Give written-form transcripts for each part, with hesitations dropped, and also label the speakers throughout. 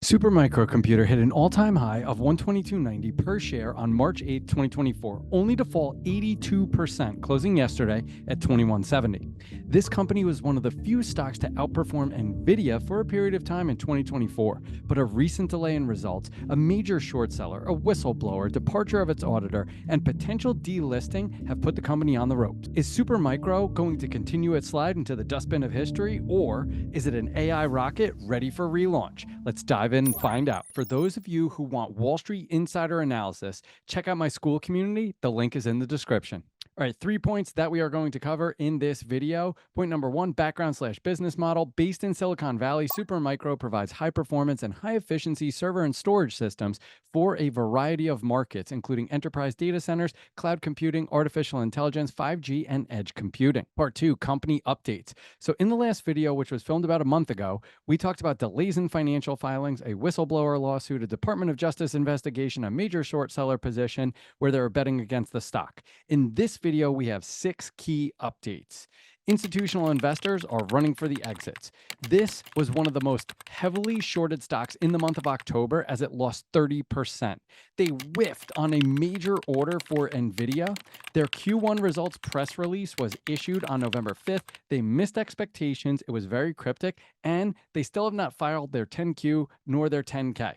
Speaker 1: Super Microcomputer hit an all-time high of 122.90 per share on March 8, 2024, only to fall 82%, closing yesterday at 2170. This company was one of the few stocks to outperform Nvidia for a period of time in 2024, but a recent delay in results, a major short seller, a whistleblower, departure of its auditor, and potential delisting have put the company on the ropes. Is Super Micro going to continue its slide into the dustbin of history, or is it an AI rocket ready for relaunch? Let's dive in and find out. For those of you who want Wall Street insider analysis, check out my school community. The link is in the description. All right, 3 points that we are going to cover in this video. Point number 1, background/business model. Based in Silicon Valley, Supermicro provides high performance and high efficiency server and storage systems for a variety of markets, including enterprise data centers, cloud computing, artificial intelligence, 5G, and edge computing. Part 2, company updates. So in the last video, which was filmed about a month ago, we talked about delays in financial filings, a whistleblower lawsuit, a Department of Justice investigation, a major short seller position where they were betting against the stock. In this video, we have 6 key updates. Institutional investors are running for the exits. This was one of the most heavily shorted stocks in the month of October as it lost 30%. They whiffed on a major order for Nvidia. Their Q1 results press release was issued on November 5th. They missed expectations. It was very cryptic, and they still have not filed their 10Q nor their 10K.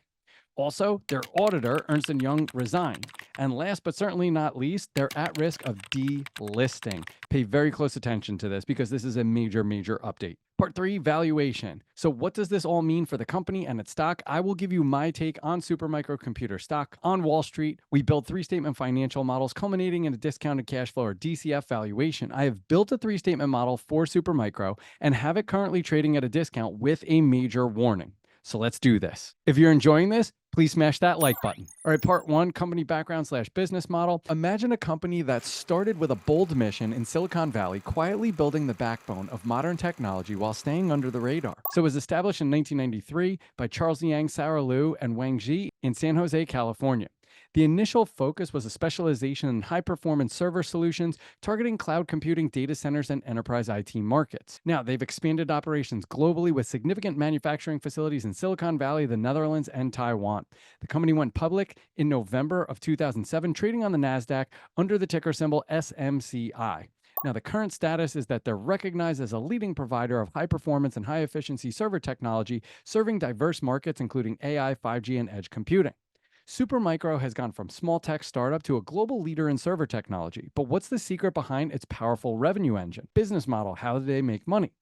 Speaker 1: Also, their auditor, Ernst & Young, resigned. And last but certainly not least, they're at risk of delisting. Pay very close attention to this because this is a major update. Part 3, valuation. So what does this all mean for the company and its stock? I will give you my take on Supermicro stock. On Wall Street, we build 3-statement financial models culminating in a discounted cash flow or DCF valuation. I have built a 3-statement model for Supermicro and have it currently trading at a discount with a major warning. So let's do this. If you're enjoying this, please smash that like button. All right, part 1, company background/business model. Imagine a company that started with a bold mission in Silicon Valley, quietly building the backbone of modern technology while staying under the radar. So it was established in 1993 by Charles Liang, Sarah Liu, and Wang Zhi in San Jose, California. The initial focus was a specialization in high-performance server solutions targeting cloud computing, data centers, and enterprise IT markets. Now, they've expanded operations globally with significant manufacturing facilities in Silicon Valley, the Netherlands, and Taiwan. The company went public in November of 2007, trading on the NASDAQ under the ticker symbol SMCI. Now, the current status is that they're recognized as a leading provider of high-performance and high-efficiency server technology, serving diverse markets including AI, 5G, and edge computing. Supermicro has gone from small tech startup to a global leader in server technology. But what's the secret behind its powerful revenue engine? Business model, how do they make money?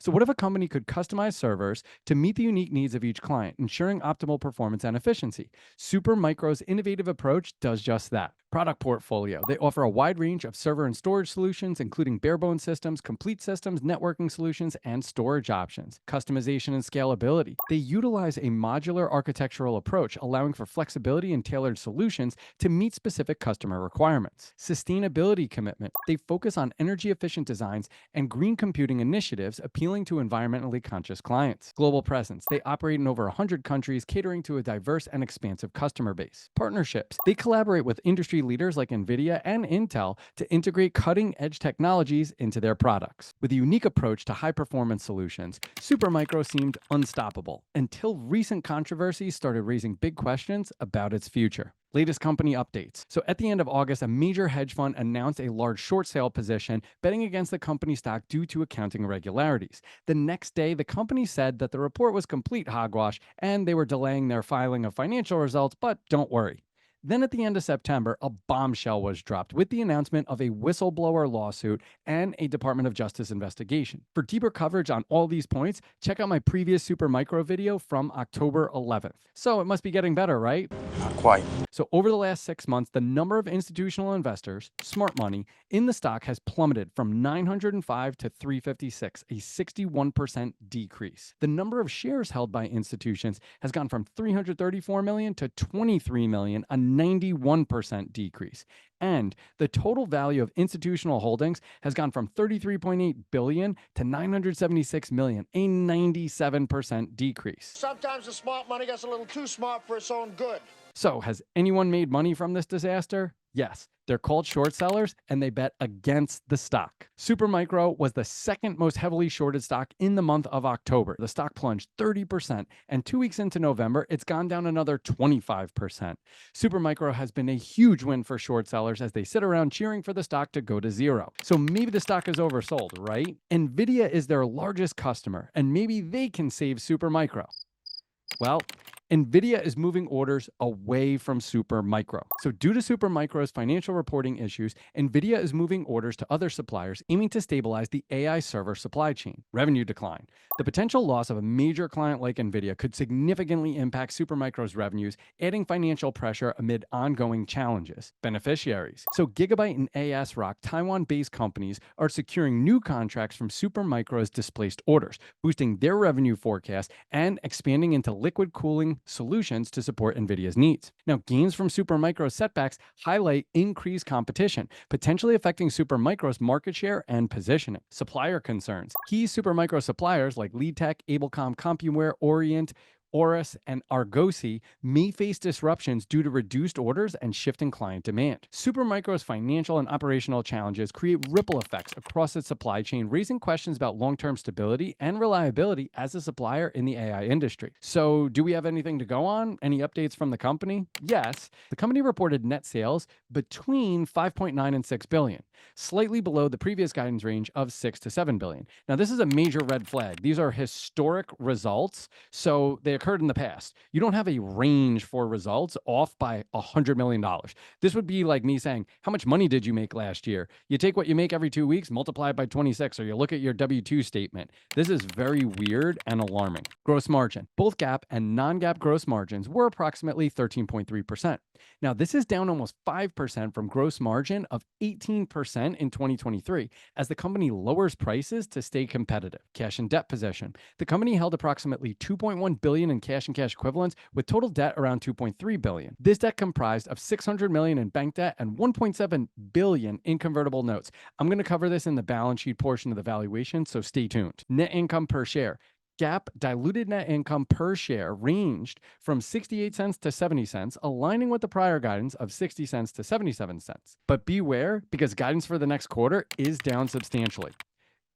Speaker 1: So what if a company could customize servers to meet the unique needs of each client, ensuring optimal performance and efficiency? Supermicro's innovative approach does just that. Product portfolio. They offer a wide range of server and storage solutions, including bare-bones systems, complete systems, networking solutions, and storage options. Customization and scalability. They utilize a modular architectural approach, allowing for flexibility and tailored solutions to meet specific customer requirements. Sustainability commitment. They focus on energy-efficient designs and green computing initiatives, appealing to environmentally conscious clients. Global presence. They operate in over 100 countries, catering to a diverse and expansive customer base. Partnerships. They collaborate with industry leaders like NVIDIA and Intel to integrate cutting-edge technologies into their products. With a unique approach to high-performance solutions, Supermicro seemed unstoppable until recent controversies started raising big questions about its future. Latest company updates. So at the end of August, a major hedge fund announced a large short sale position, betting against the company stock due to accounting irregularities. The next day, the company said that the report was complete hogwash and they were delaying their filing of financial results, but don't worry. Then at the end of September, a bombshell was dropped with the announcement of a whistleblower lawsuit and a Department of Justice investigation. For deeper coverage on all these points, check out my previous Supermicro video from October 11th. So it must be getting better, right?
Speaker 2: Not quite.
Speaker 1: So over the last 6 months, the number of institutional investors, smart money, in the stock has plummeted from 905 to 356, a 61% decrease. The number of shares held by institutions has gone from 334 million to 23 million, a 91% decrease. And the total value of institutional holdings has gone from 33.8 billion to 976 million, a 97% decrease.
Speaker 3: Sometimes the smart money gets a little too smart for its own good.
Speaker 1: So, has anyone made money from this disaster? Yes. They're called short sellers, and they bet against the stock. Supermicro was the second most heavily shorted stock in the month of October. The stock plunged 30%, and 2 weeks into November, it's gone down another 25%. Supermicro has been a huge win for short sellers as they sit around cheering for the stock to go to zero. So maybe the stock is oversold, right? Nvidia is their largest customer, and maybe they can save Supermicro. Well, Nvidia is moving orders away from Supermicro. So due to Supermicro's financial reporting issues, Nvidia is moving orders to other suppliers, aiming to stabilize the AI server supply chain. Revenue decline. The potential loss of a major client like Nvidia could significantly impact Supermicro's revenues, adding financial pressure amid ongoing challenges. Beneficiaries. So Gigabyte and ASRock, Taiwan-based companies, are securing new contracts from Supermicro's displaced orders, boosting their revenue forecast and expanding into liquid cooling solutions to support NVIDIA's needs. Now, gains from Supermicro's setbacks highlight increased competition, potentially affecting Supermicro's market share and positioning. Supplier concerns. Key Supermicro suppliers like LeadTech, Abelcom, CompuWare, Orient, Oris, and Argosy may face disruptions due to reduced orders and shifting client demand. Supermicro's financial and operational challenges create ripple effects across its supply chain, raising questions about long-term stability and reliability as a supplier in the AI industry. So, do we have anything to go on? Any updates from the company? Yes. The company reported net sales between 5.9 and 6 billion, slightly below the previous guidance range of 6 to 7 billion. Now, this is a major red flag. These are historic results, so they occurred in the past. You don't have a range for results off by $100 million. This would be like me saying, how much money did you make last year? You take what you make every 2 weeks, multiply it by 26, or you look at your W-2 statement. This is very weird and alarming. Gross margin. Both GAAP and non-GAAP gross margins were approximately 13.3%. Now, this is down almost 5% from gross margin of 18% in 2023 as the company lowers prices to stay competitive. Cash and debt position. The company held approximately 2.1 billion in cash and cash equivalents, with total debt around 2.3 billion. This debt comprised of 600 million in bank debt and 1.7 billion in convertible notes. I'm going to cover this in the balance sheet portion of the valuation, so stay tuned. Net income per share. GAAP diluted net income per share ranged from 68 cents to 70 cents, aligning with the prior guidance of 60 cents to 77 cents. But beware, because guidance for the next quarter is down substantially.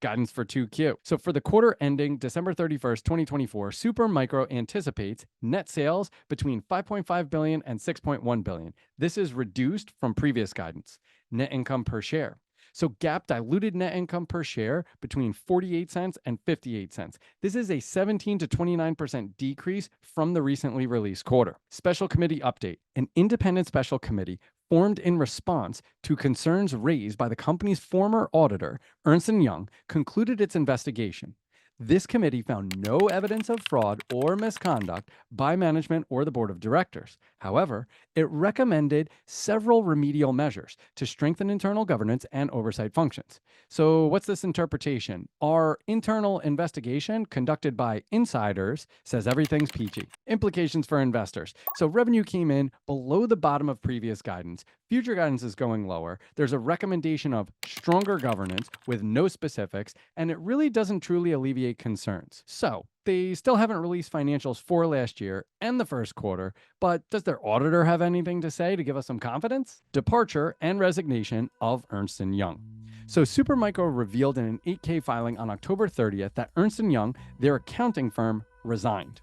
Speaker 1: Guidance for 2Q. So for the quarter ending December 31st, 2024, Supermicro anticipates net sales between 5.5 billion and 6.1 billion. This is reduced from previous guidance. Net income per share. So GAAP diluted net income per share between 48 cents and 58 cents. This is a 17 to 29% decrease from the recently released quarter. Special committee update. An independent special committee formed in response to concerns raised by the company's former auditor, Ernst & Young, concluded its investigation. This committee found no evidence of fraud or misconduct by management or the board of directors. However, it recommended several remedial measures to strengthen internal governance and oversight functions. So what's this interpretation? Our internal investigation conducted by insiders says everything's peachy. Implications for investors. So revenue came in below the bottom of previous guidance. Future guidance is going lower. There's a recommendation of stronger governance with no specifics, and it really doesn't truly alleviate concerns. So they still haven't released financials for last year and the first quarter, but does their auditor have anything to say to give us some confidence? Departure and resignation of Ernst & Young. So Supermicro revealed in an 8K filing on October 30th that Ernst & Young, their accounting firm, resigned.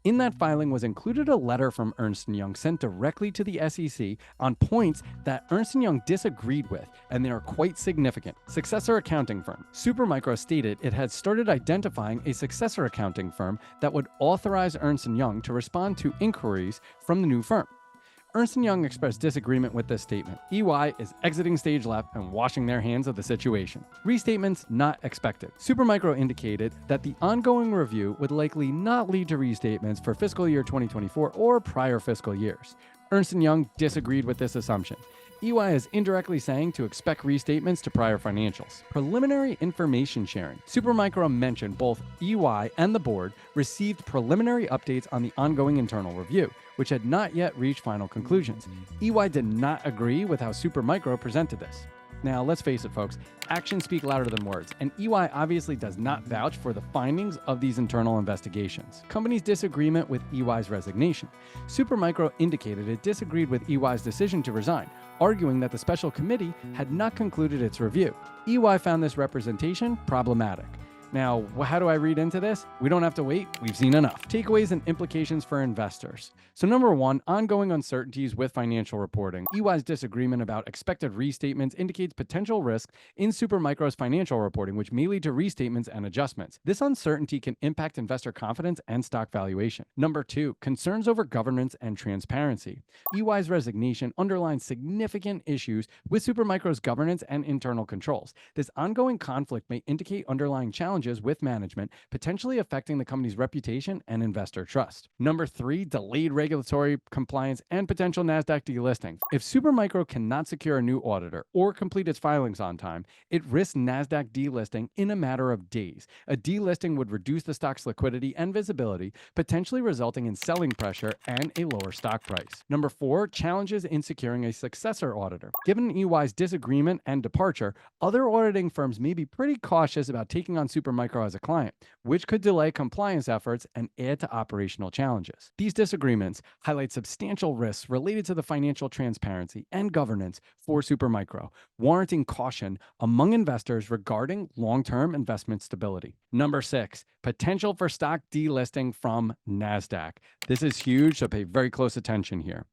Speaker 1: In that filing was included a letter from Ernst & Young sent directly to the SEC on points that Ernst & Young disagreed with, and they are quite significant. Successor accounting firm. Supermicro stated it had started identifying a successor accounting firm that would authorize Ernst & Young to respond to inquiries from the new firm. Ernst & Young expressed disagreement with this statement. EY is exiting stage left and washing their hands of the situation. Restatements not expected. Supermicro indicated that the ongoing review would likely not lead to restatements for fiscal year 2024 or prior fiscal years. Ernst & Young disagreed with this assumption. EY is indirectly saying to expect restatements to prior financials. Preliminary information sharing. Supermicro mentioned both EY and the board received preliminary updates on the ongoing internal review, which had not yet reached final conclusions. EY did not agree with how Supermicro presented this. Now, let's face it, folks, actions speak louder than words, and EY obviously does not vouch for the findings of these internal investigations. Company's disagreement with EY's resignation. Supermicro indicated it disagreed with EY's decision to resign, arguing that the special committee had not concluded its review. EY found this representation problematic. Now, how do I read into this? We don't have to wait. We've seen enough. Takeaways and implications for investors. So number one, ongoing uncertainties with financial reporting. EY's disagreement about expected restatements indicates potential risk in Supermicro's financial reporting, which may lead to restatements and adjustments. This uncertainty can impact investor confidence and stock valuation. Number two, concerns over governance and transparency. EY's resignation underlines significant issues with Supermicro's governance and internal controls. This ongoing conflict may indicate underlying challenges with management, potentially affecting the company's reputation and investor trust. Number three, delayed regulatory compliance and potential NASDAQ delisting. If Supermicro cannot secure a new auditor or complete its filings on time, it risks NASDAQ delisting in a matter of days. A delisting would reduce the stock's liquidity and visibility, potentially resulting in selling pressure and a lower stock price. Number four, challenges in securing a successor auditor. Given EY's disagreement and departure, other auditing firms may be pretty cautious about taking on Supermicro as a client, which could delay compliance efforts and add to operational challenges. These disagreements highlight substantial risks related to the financial transparency and governance for Supermicro, warranting caution among investors regarding long-term investment stability. Number six, potential for stock delisting from NASDAQ. This is huge, so pay very close attention here.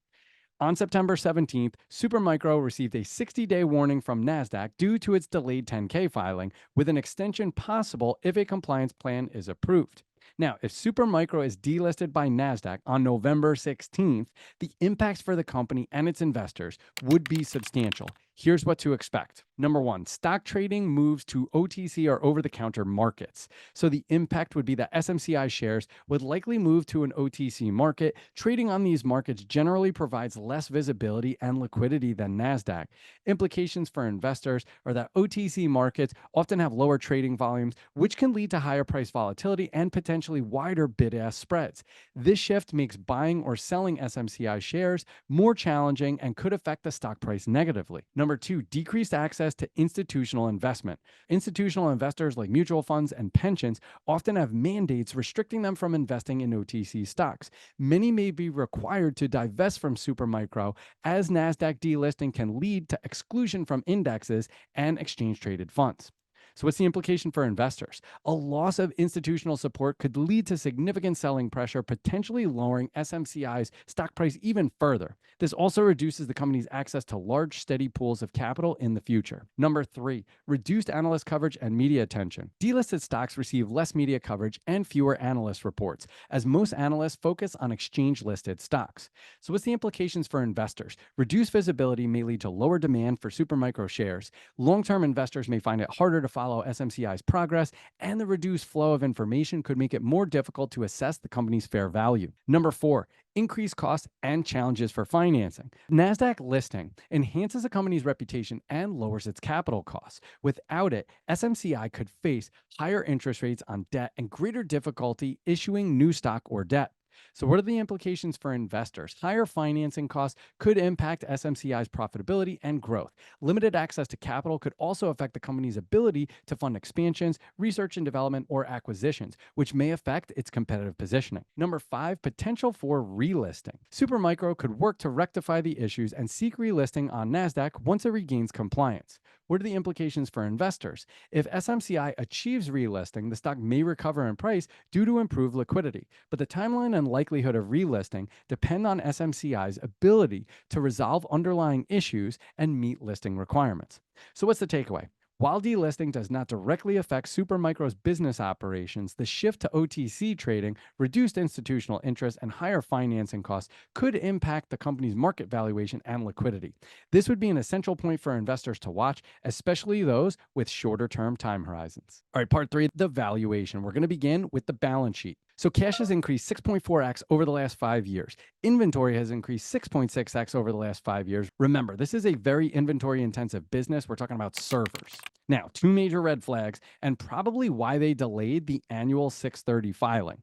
Speaker 1: On September 17th, Supermicro received a 60-day warning from NASDAQ due to its delayed 10-K filing, with an extension possible if a compliance plan is approved. Now, if Supermicro is delisted by NASDAQ on November 16th, the impacts for the company and its investors would be substantial. Here's what to expect. Number one, stock trading moves to OTC or over-the-counter markets. So the impact would be that SMCI shares would likely move to an OTC market. Trading on these markets generally provides less visibility and liquidity than NASDAQ. Implications for investors are that OTC markets often have lower trading volumes, which can lead to higher price volatility and potentially wider bid-ask spreads. This shift makes buying or selling SMCI shares more challenging and could affect the stock price negatively. Number two, decreased access to institutional investment. Institutional investors like mutual funds and pensions often have mandates restricting them from investing in OTC stocks. Many may be required to divest from Supermicro, as NASDAQ delisting can lead to exclusion from indexes and exchange-traded funds. So what's the implication for investors? A loss of institutional support could lead to significant selling pressure, potentially lowering SMCI's stock price even further. This also reduces the company's access to large, steady pools of capital in the future. Number three, reduced analyst coverage and media attention. Delisted stocks receive less media coverage and fewer analyst reports, as most analysts focus on exchange-listed stocks. So what's the implications for investors? Reduced visibility may lead to lower demand for Supermicro shares. Long-term investors may find it harder to follow SMCI's progress, and the reduced flow of information could make it more difficult to assess the company's fair value. Number four, increased costs and challenges for financing. NASDAQ listing enhances a company's reputation and lowers its capital costs. Without it, SMCI could face higher interest rates on debt and greater difficulty issuing new stock or debt. So what are the implications for investors? Higher financing costs could impact SMCI's profitability and growth. Limited access to capital could also affect the company's ability to fund expansions, research and development, or acquisitions, which may affect its competitive positioning. Number five, potential for relisting. Supermicro could work to rectify the issues and seek relisting on NASDAQ once it regains compliance. What are the implications for investors? If SMCI achieves relisting, the stock may recover in price due to improved liquidity, but the timeline and likelihood of relisting depend on SMCI's ability to resolve underlying issues and meet listing requirements. So what's the takeaway? While delisting does not directly affect Supermicro's business operations, the shift to OTC trading, reduced institutional interest, and higher financing costs could impact the company's market valuation and liquidity. This would be an essential point for investors to watch, especially those with shorter-term time horizons. All right, part three, the valuation. We're going to begin with the balance sheet. So cash has increased 6.4x over the last 5 years. Inventory has increased 6.6x over the last 5 years. Remember, this is a very inventory-intensive business. We're talking about servers. Now, two major red flags, and probably why they delayed the annual 630 filing.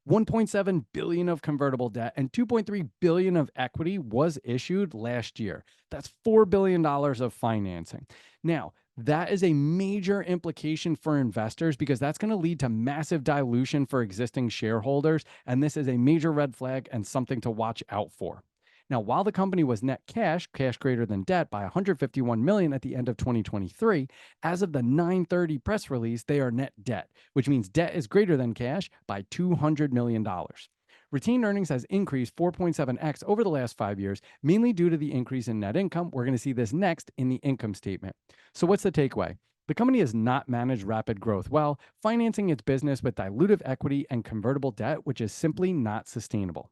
Speaker 1: $1.7 billion of convertible debt and $2.3 billion of equity was issued last year. That's $4 billion of financing. Now, that is a major implication for investors because that's going to lead to massive dilution for existing shareholders. And this is a major red flag and something to watch out for. Now, while the company was net cash greater than debt by $151 million at the end of 2023, as of the 9/30 press release, they are net debt, which means debt is greater than cash by $200 million. Retained earnings has increased 4.7x over the last 5 years, mainly due to the increase in net income. We're going to see this next in the income statement. So what's the takeaway? The company has not managed rapid growth well, financing its business with dilutive equity and convertible debt, which is simply not sustainable.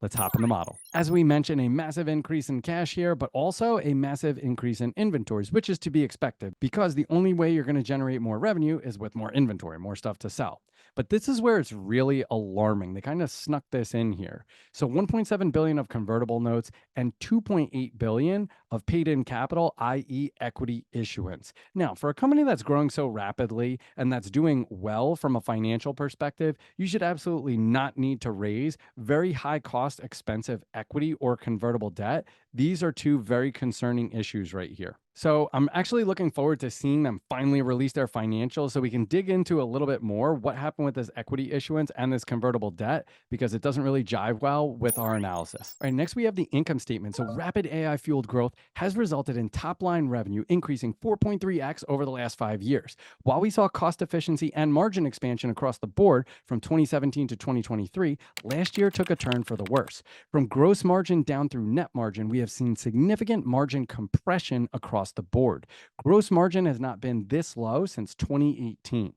Speaker 1: Let's hop in the model. As we mentioned, a massive increase in cash here, but also a massive increase in inventories, which is to be expected because the only way you're going to generate more revenue is with more inventory, more stuff to sell. But this is where it's really alarming. They kind of snuck this in here. So $1.7 billion of convertible notes and $2.8 billion of paid-in capital, i.e. equity issuance. Now, for a company that's growing so rapidly and that's doing well from a financial perspective, you should absolutely not need to raise very high-cost, expensive equity or convertible debt. These are two very concerning issues right here. So I'm actually looking forward to seeing them finally release their financials so we can dig into a little bit more what happened with this equity issuance and this convertible debt because it doesn't really jive well with our analysis. All right, next we have the income statement. So rapid AI-fueled growth has resulted in top-line revenue increasing 4.3x over the last 5 years. While we saw cost efficiency and margin expansion across the board from 2017 to 2023, last year took a turn for the worse. From gross margin down through net margin, we have seen significant margin compression across the board. Gross margin has not been this low since 2018.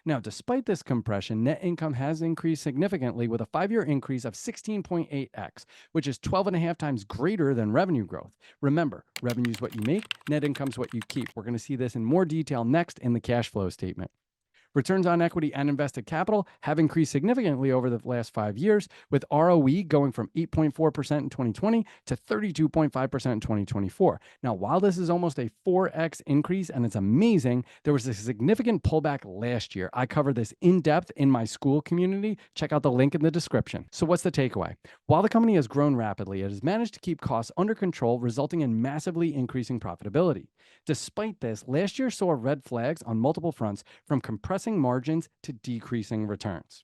Speaker 1: Now, despite this compression, net income has increased significantly with a 5-year increase of 16.8x, which is 12.5 times greater than revenue growth. Remember, revenue is what you make, net income is what you keep. We're going to see this in more detail next in the cash flow statement. Returns on equity and invested capital have increased significantly over the last 5 years, with ROE going from 8.4% in 2020 to 32.5% in 2024. Now, while this is almost a 4x increase and it's amazing, there was a significant pullback last year. I cover this in depth in my school community. Check out the link in the description. So what's the takeaway? While the company has grown rapidly, it has managed to keep costs under control, resulting in massively increasing profitability. Despite this, last year saw red flags on multiple fronts, from compressing margins to decreasing returns.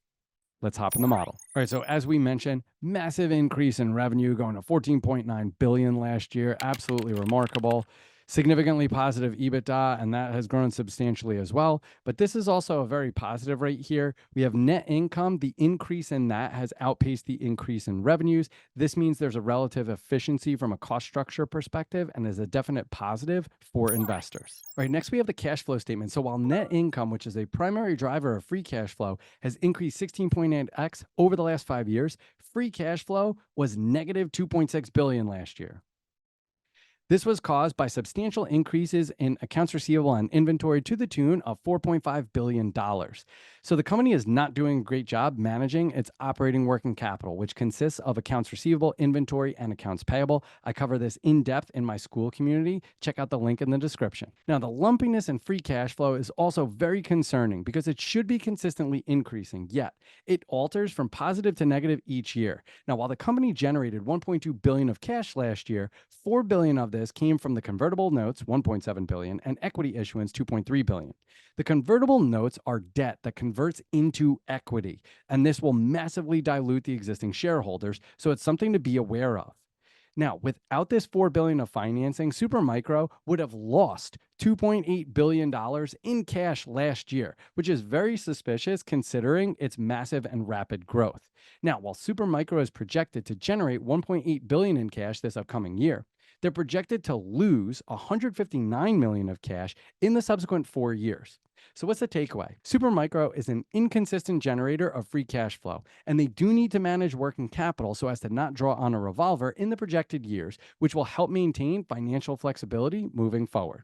Speaker 1: Let's hop in the model. All right, so as we mentioned, massive increase in revenue going to $14.9 billion last year. Absolutely remarkable. Significantly positive EBITDA, and that has grown substantially as well. But this is also a very positive right here. We have net income. The increase in that has outpaced the increase in revenues. This means there's a relative efficiency from a cost structure perspective and is a definite positive for investors. All right, next we have the cash flow statement. So while net income, which is a primary driver of free cash flow, has increased 16.8x over the last 5 years, free cash flow was negative $2.6 billion last year. This was caused by substantial increases in accounts receivable and inventory to the tune of $4.5 billion. So the company is not doing a great job managing its operating working capital, which consists of accounts receivable, inventory, and accounts payable. I cover this in depth in my school community. Check out the link in the description. Now, the lumpiness in free cash flow is also very concerning because it should be consistently increasing, yet it alters from positive to negative each year. Now, while the company generated $1.2 billion of cash last year, $4 billion of this came from the convertible notes, $1.7 billion, and equity issuance, $2.3 billion. The convertible notes are debt that converts into equity, and this will massively dilute the existing shareholders, so it's something to be aware of. Now, without this $4 billion of financing, Supermicro would have lost $2.8 billion in cash last year, which is very suspicious considering its massive and rapid growth. Now, while Supermicro is projected to generate $1.8 billion in cash this upcoming year, they're projected to lose $159 million of cash in the subsequent 4 years. So what's the takeaway? Supermicro is an inconsistent generator of free cash flow, and they do need to manage working capital so as to not draw on a revolver in the projected years, which will help maintain financial flexibility moving forward.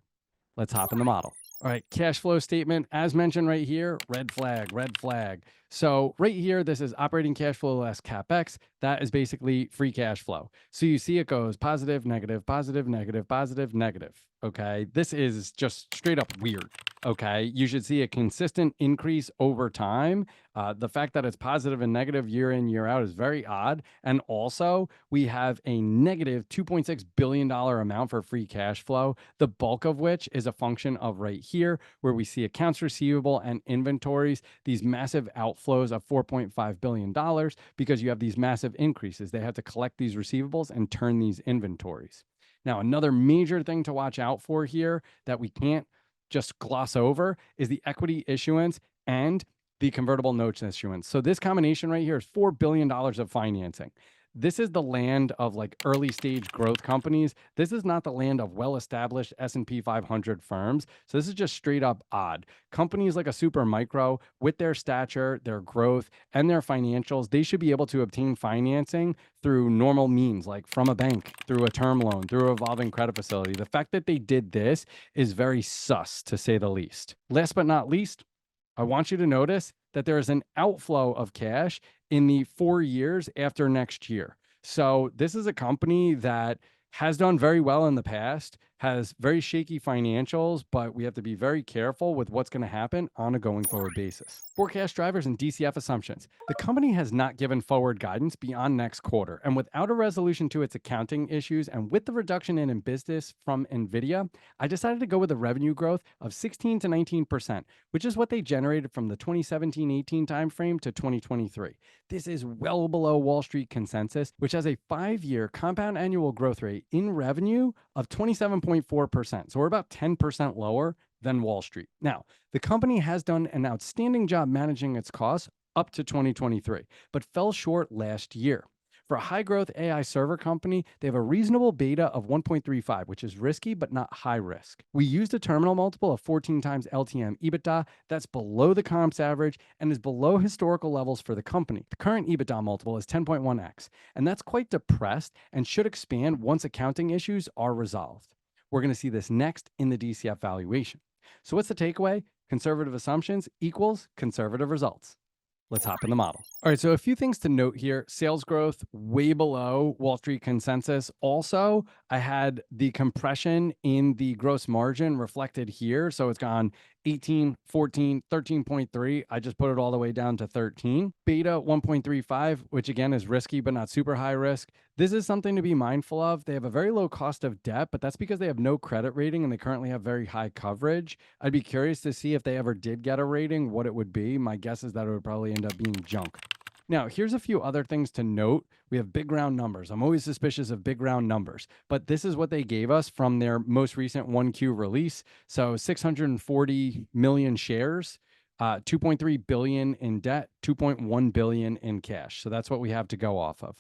Speaker 1: Let's hop in the model. All right, cash flow statement, as mentioned right here, red flag, red flag. So right here, this is operating cash flow less CapEx. That is basically free cash flow. So you see it goes positive, negative, positive, negative, positive, negative. Okay. This is just straight up weird. Okay. You should see a consistent increase over time. The fact that it's positive and negative year in, year out is very odd. And also, we have a negative $2.6 billion amount for free cash flow, the bulk of which is a function of right here, where we see accounts receivable and inventories, these massive outflows of $4.5 billion because you have these massive increases. They have to collect these receivables and turn these inventories. Now, another major thing to watch out for here that we can't just gloss over is the equity issuance and the convertible notes issuance. So this combination right here is $4 billion of financing. This is the land of like early stage growth companies. This is not the land of well-established S&P 500 firms. So this is just straight up odd. Companies like a Super Micro, with their stature, their growth, and their financials, they should be able to obtain financing through normal means, like from a bank, through a term loan, through a revolving credit facility. The fact that they did this is very sus, to say the least. Last but not least, I want you to notice that there is an outflow of cash in the 4 years after next year. So this is a company that has done very well in the past, has very shaky financials, but we have to be very careful with what's going to happen on a going forward basis. Forecast drivers and DCF assumptions. The company has not given forward guidance beyond next quarter, and without a resolution to its accounting issues and with the reduction in business from NVIDIA, I decided to go with a revenue growth of 16 to 19%, which is what they generated from the 2017-18 timeframe to 2023. This is well below Wall Street consensus, which has a 5-year compound annual growth rate in revenue of 27.4%. So we're about 10% lower than Wall Street. Now, the company has done an outstanding job managing its costs up to 2023, but fell short last year. For a high-growth AI server company, they have a reasonable beta of 1.35, which is risky but not high risk. We used a terminal multiple of 14 times LTM EBITDA. That's below the comps average and is below historical levels for the company. The current EBITDA multiple is 10.1x, and that's quite depressed and should expand once accounting issues are resolved. We're going to see this next in the DCF valuation. So what's the takeaway? Conservative assumptions equals conservative results. Let's hop in the model. All right, so a few things to note here. Sales growth way below Wall Street consensus. Also, I had the compression in the gross margin reflected here. So it's gone 18, 14, 13.3. I just put it all the way down to 13. Beta 1.35, which again is risky, but not super high risk. This is something to be mindful of. They have a very low cost of debt, but that's because they have no credit rating and they currently have very high coverage. I'd be curious to see if they ever did get a rating, what it would be. My guess is that it would probably end up being junk. Now, here's a few other things to note. We have big round numbers. I'm always suspicious of big round numbers, but this is what they gave us from their most recent 1Q release. So 640 million shares, 2.3 billion in debt, 2.1 billion in cash. So that's what we have to go off of.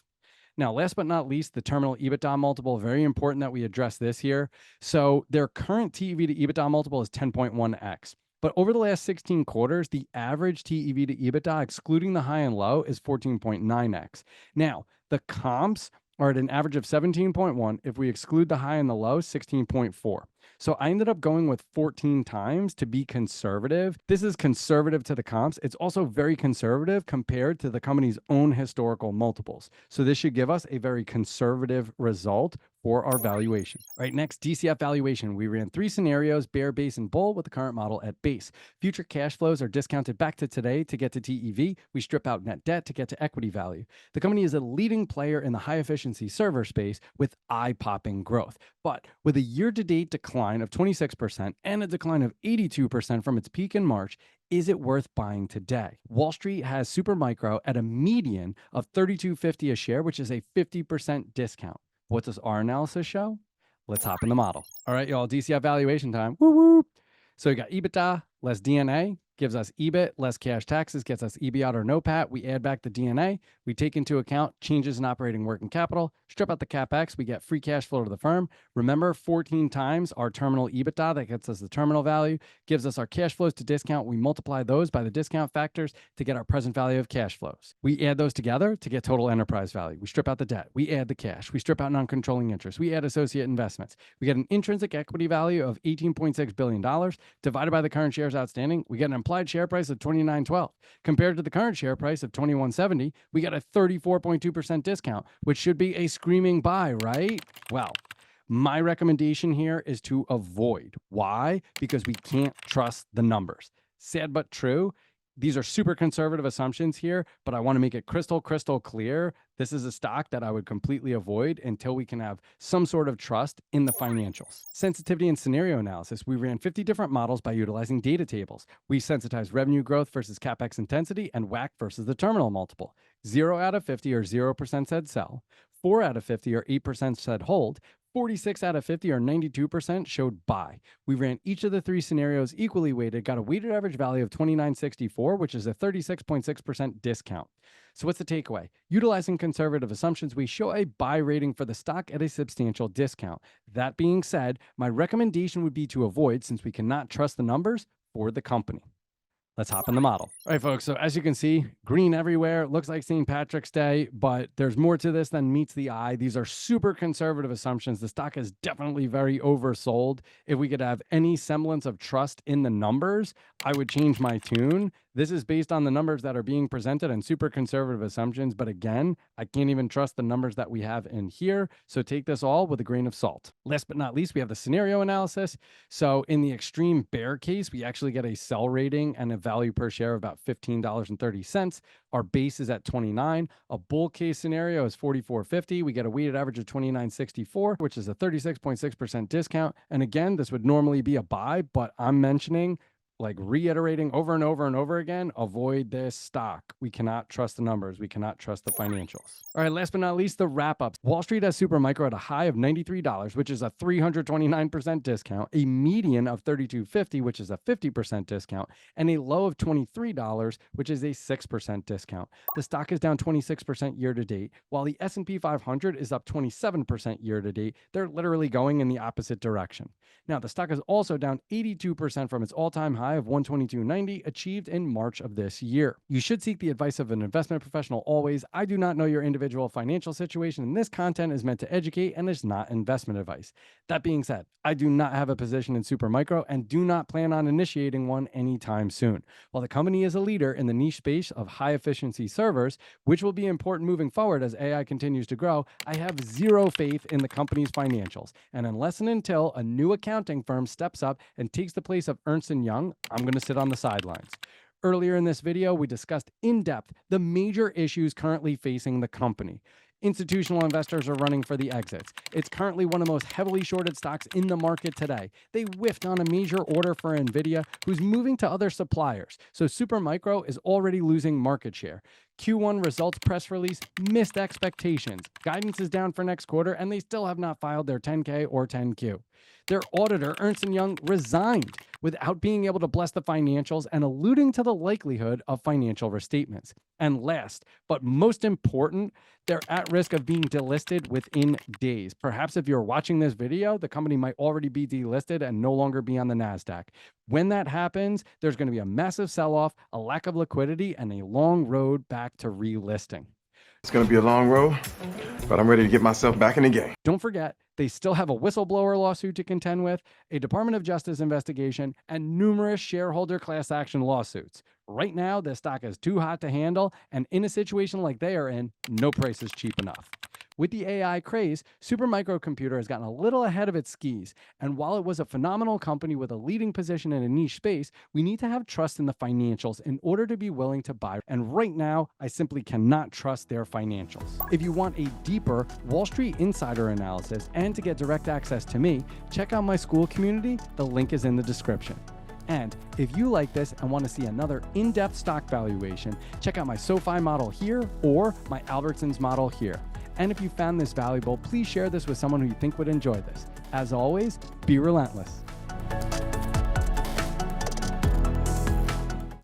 Speaker 1: Now, last but not least, the terminal EBITDA multiple, very important that we address this here. So their current TEV to EBITDA multiple is 10.1x. But over the last 16 quarters, the average TEV to EBITDA, excluding the high and low, is 14.9x. Now, the comps are at an average of 17.1. If we exclude the high and the low, 16.4. So I ended up going with 14 times to be conservative. This is conservative to the comps. It's also very conservative compared to the company's own historical multiples. So this should give us a very conservative result for our valuation. All right, next, DCF valuation. We ran 3 scenarios, bear, base, and bull, with the current model at base. Future cash flows are discounted back to today to get to TEV. We strip out net debt to get to equity value. The company is a leading player in the high-efficiency server space with eye-popping growth. But with a year-to-date decline of 26% and a decline of 82% from its peak in March, is it worth buying today? Wall Street has Supermicro at a median of $32.50 a share, which is a 50% discount. What does our analysis show? Let's hop in the model. All right, y'all, DCF valuation time. Woo woo. So you got EBITDA less DNA gives us EBIT less cash taxes, gets us EBIT or NOPAT. We add back the DNA. We take into account changes in operating working capital, strip out the CapEx. We get free cash flow to the firm. Remember, 14 times our terminal EBITDA, that gets us the terminal value, gives us our cash flows to discount. We multiply those by the discount factors to get our present value of cash flows. We add those together to get total enterprise value. We strip out the debt. We add the cash. We strip out non-controlling interest. We add associate investments. We get an intrinsic equity value of $18.6 billion divided by the current shares outstanding. We get an implied implied share price of $29.12. Compared to the current share price of $21.70, we got a 34.2% discount, which should be a screaming buy, right? Well, my recommendation here is to avoid. Why? Because we can't trust the numbers. Sad but true. These are super conservative assumptions here, but I want to make it crystal clear. This is a stock that I would completely avoid until we can have some sort of trust in the financials. Sensitivity and scenario analysis. We ran 50 different models by utilizing data tables. We sensitized revenue growth versus CapEx intensity and WACC versus the terminal multiple. 0 out of 50 or 0% said sell. 4 out of 50 or 8% said hold. 46 out of 50 or 92% showed buy. We ran each of the three scenarios equally weighted, got a weighted average value of $29.64, which is a 36.6% discount. So what's the takeaway? Utilizing conservative assumptions, we show a buy rating for the stock at a substantial discount. That being said, my recommendation would be to avoid, since we cannot trust the numbers for the company. Let's hop in the model. All right, folks. So as you can see, green everywhere. Looks like St. Patrick's Day, but there's more to this than meets the eye. These are super conservative assumptions. The stock is definitely very oversold. If we could have any semblance of trust in the numbers, I would change my tune. This is based on the numbers that are being presented and super conservative assumptions. But again, I can't even trust the numbers that we have in here. So take this all with a grain of salt. Last but not least, we have the scenario analysis. So in the extreme bear case, we actually get a sell rating and a value per share of about $15.30. Our base is at 29. A bull case scenario is 44.50. We get a weighted average of 29.64, which is a 36.6% discount. And again, this would normally be a buy, but I'm mentioning, like reiterating over and over again, avoid this stock. We cannot trust the numbers. We cannot trust the financials. All right, last but not least, the wrap-ups. Wall Street has Supermicro at a high of $93, which is a 329% discount, a median of $32.50, which is a 50% discount, and a low of $23, which is a 6% discount. The stock is down 26% year to date, while the S&P 500 is up 27% year to date. They're literally going in the opposite direction. Now, the stock is also down 82% from its all-time high of 122.90 achieved in March of this year. You should seek the advice of an investment professional always. I do not know your individual financial situation, and this content is meant to educate and is not investment advice. That being said, I do not have a position in Supermicro and do not plan on initiating one anytime soon. While the company is a leader in the niche space of high-efficiency servers, which will be important moving forward as AI continues to grow, I have zero faith in the company's financials. And unless and until a new accounting firm steps up and takes the place of Ernst & Young, I'm going to sit on the sidelines. Earlier in this video, we discussed in depth the major issues currently facing the company. Institutional investors are running for the exits. It's currently one of the most heavily shorted stocks in the market today. They whiffed on a major order for NVIDIA, who's moving to other suppliers. So Supermicro is already losing market share. Q1 results press release missed expectations. Guidance is down for next quarter, and they still have not filed their 10K or 10Q. Their auditor, Ernst & Young, resigned without being able to bless the financials and alluding to the likelihood of financial restatements. And last, but most important, they're at risk of being delisted within days. Perhaps if you're watching this video, the company might already be delisted and no longer be on the NASDAQ. When that happens, there's going to be a massive sell-off, a lack of liquidity, and a long road back to relisting.
Speaker 2: It's going to be a long road, but I'm ready to get myself back in the game.
Speaker 1: Don't forget, they still have a whistleblower lawsuit to contend with, a Department of Justice investigation, and numerous shareholder class action lawsuits. Right now, the stock is too hot to handle, and in a situation like they are in, no price is cheap enough. With the AI craze, Supermicro Computer has gotten a little ahead of its skis, and while it was a phenomenal company with a leading position in a niche space, we need to have trust in the financials in order to be willing to buy, and right now, I simply cannot trust their financials. If you want a deeper Wall Street insider analysis and to get direct access to me, check out my school community. The link is in the description. And if you like this and want to see another in-depth stock valuation, check out my SoFi model here or my Albertsons model here. And if you found this valuable, please share this with someone who you think would enjoy this. As always, be relentless.